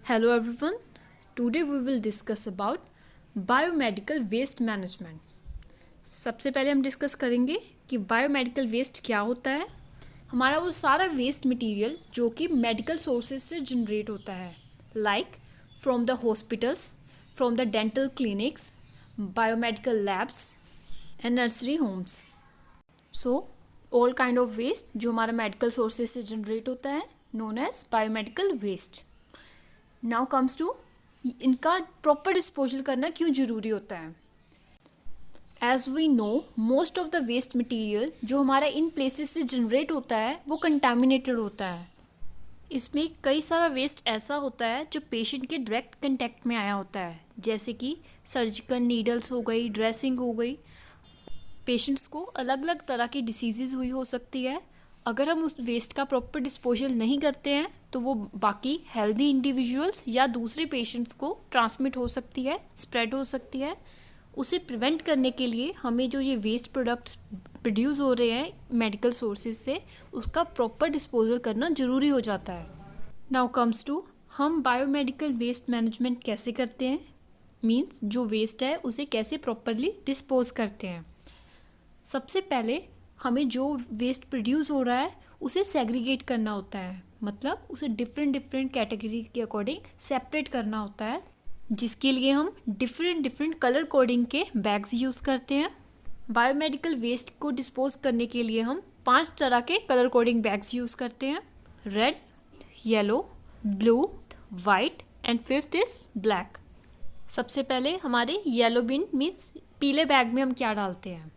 Hello everyone. Today we will discuss about biomedical waste management. सबसे पहले हम discuss करेंगे कि बायोमेडिकल वेस्ट क्या होता है। हमारा वो सारा वेस्ट मटेरियल जो कि मेडिकल सोर्सेज से जनरेट होता है, like from the hospitals, from the dental clinics, biomedical labs and nursery homes. So all kind of waste जो हमारा मेडिकल सोर्सेज से जनरेट होता है known as biomedical waste. Now comes to इनका proper disposal करना क्यों ज़रूरी होता है। As we know most of the waste material जो हमारा इन प्लेसेस से जनरेट होता है वो कंटामिनेटेड होता है। इसमें कई सारा वेस्ट ऐसा होता है जो पेशेंट के डायरेक्ट कंटेक्ट में आया होता है, जैसे कि सर्जिकल नीडल्स हो गई, ड्रेसिंग हो गई। पेशेंट्स को अलग अलग तरह की डिसीज़ हुई हो सकती है। अगर हम उस वेस्ट का प्रॉपर डिस्पोजल नहीं करते हैं तो वो बाकी हेल्दी इंडिविजुअल्स या दूसरे पेशेंट्स को ट्रांसमिट हो सकती है, स्प्रेड हो सकती है। उसे प्रिवेंट करने के लिए हमें जो ये वेस्ट प्रोडक्ट्स प्रोड्यूस हो रहे हैं मेडिकल सोर्सेज से, उसका प्रॉपर डिस्पोजल करना ज़रूरी हो जाता है। नाउ कम्स टू हम बायोमेडिकल वेस्ट मैनेजमेंट कैसे करते हैं, मीन्स जो वेस्ट है उसे कैसे प्रॉपरली डिस्पोज करते हैं। सबसे पहले हमें जो वेस्ट प्रोड्यूस हो रहा है उसे सेग्रीगेट करना होता है, मतलब उसे डिफरेंट कैटेगरी के अकॉर्डिंग सेपरेट करना होता है, जिसके लिए हम डिफरेंट कलर कोडिंग के बैग्स यूज़ करते हैं। बायोमेडिकल वेस्ट को डिस्पोज करने के लिए हम 5 तरह के कलर कोडिंग बैग्स यूज़ करते हैं, red, yellow, blue, white and 5th is black. सबसे पहले हमारे येलो बिन मीन्स पीले बैग में हम क्या डालते हैं,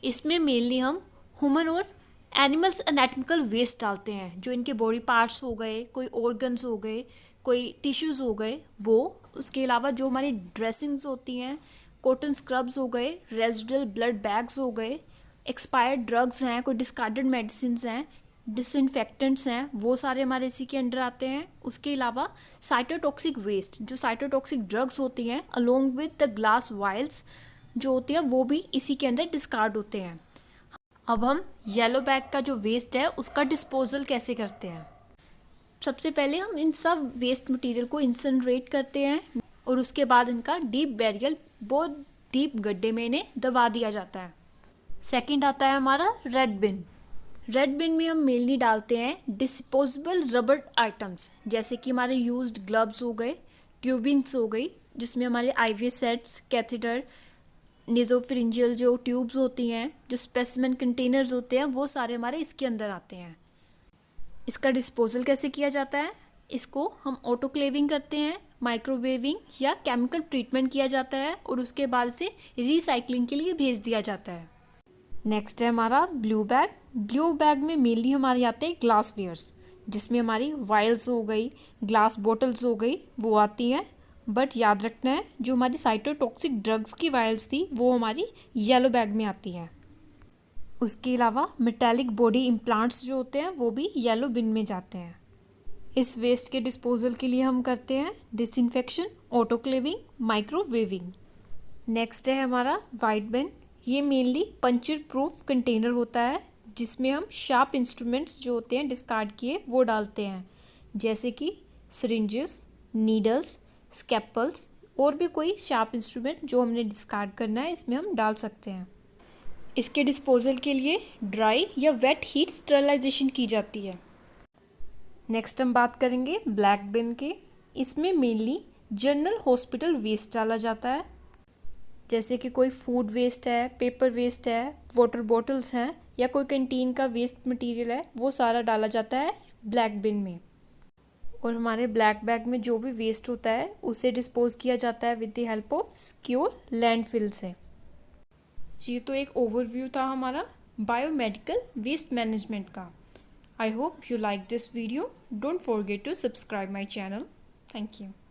इसमें मेनली हम ह्यूमन और एनिमल्स एनाटॉमिकल वेस्ट डालते हैं, जो इनके बॉडी पार्ट्स हो गए, कोई ऑर्गन्स हो गए, कोई टिश्यूज़ हो गए वो। उसके अलावा जो हमारी ड्रेसिंग्स होती हैं, कॉटन स्क्रब्स हो गए, रेजिडुअल ब्लड बैग्स हो गए, एक्सपायर्ड ड्रग्स हैं, कोई डिस्कार्डेड मेडिसिन्स हैं, डिसइंफेक्टेंट्स हैं, वो सारे हमारे इसी के अंडर आते हैं। उसके अलावा साइटोटॉक्सिक वेस्ट, जो साइटोटॉक्सिक ड्रग्स होती हैं अलोंग विद द ग्लास वाइल्स जो होती हैं, वो भी इसी के अंदर डिस्कार्ड होते हैं। अब हम येलो बैग का जो वेस्ट है उसका डिस्पोजल कैसे करते हैं। सबसे पहले हम इन सब वेस्ट मटेरियल को इंसिनरेट करते हैं और उसके बाद इनका डीप बैरियल, बहुत डीप गड्ढे में इन्हें दबा दिया जाता है। सेकंड आता है हमारा रेड बिन। रेड बिन में हम मेनली डालते हैं डिस्पोजेबल रबर आइटम्स, जैसे कि हमारे यूज्ड ग्लव्स हो गए, ट्यूबिंग्स हो गई, जिसमें हमारे आईवी सेट्स, कैथेटर, नेजोफिरिंजियल जो ट्यूब्स होती हैं, जो स्पेसिमेन कंटेनर्स होते हैं, वो सारे हमारे इसके अंदर आते हैं। इसका डिस्पोजल कैसे किया जाता है, इसको हम ऑटोक्लेविंग करते हैं, माइक्रोवेविंग या केमिकल ट्रीटमेंट किया जाता है और उसके बाद से रिसाइकलिंग के लिए भेज दिया जाता है। नेक्स्ट है हमारा ब्लू बैग। ब्लू बैग में मेनली हमारे आते हैं ग्लास वेयर्स, जिसमें हमारी वाइल्स हो गई, ग्लास बॉटल्स हो गई, वो आती हैं। बट याद रखना है जो हमारी साइटोटॉक्सिक ड्रग्स की वायल्स थी वो हमारी येलो बैग में आती है। उसके अलावा मेटालिक बॉडी इम्प्लांट्स जो होते हैं वो भी येलो बिन में जाते हैं। इस वेस्ट के डिस्पोजल के लिए हम करते हैं डिसइंफेक्शन, ऑटोक्लेविंग, माइक्रोवेविंग। नेक्स्ट है हमारा वाइट बिन। ये मेनली पंचर प्रूफ कंटेनर होता है, जिसमें हम शार्प इंस्ट्रूमेंट्स जो होते हैं डिस्कार्ड किए वो डालते हैं, जैसे कि सिरिंजेस, नीडल्स, स्कैपल्स और भी कोई शार्प इंस्ट्रूमेंट जो हमने डिस्कार्ड करना है इसमें हम डाल सकते हैं। इसके डिस्पोजल के लिए ड्राई या वेट हीट स्टरलाइजेशन की जाती है। नेक्स्ट हम बात करेंगे ब्लैक बिन के। इसमें मेनली जनरल हॉस्पिटल वेस्ट डाला जाता है, जैसे कि कोई फूड वेस्ट है, पेपर वेस्ट है, वाटर बॉटल्स हैं या कोई कैंटीन का वेस्ट मटेरियल है, वो सारा डाला जाता है ब्लैक बिन में। और हमारे ब्लैक बैग में जो भी वेस्ट होता है उसे डिस्पोज किया जाता है with the help of secure landfill से। ये तो एक ओवरव्यू था हमारा बायोमेडिकल वेस्ट मैनेजमेंट का। I hope you like this video. Don't forget to subscribe my channel. Thank you.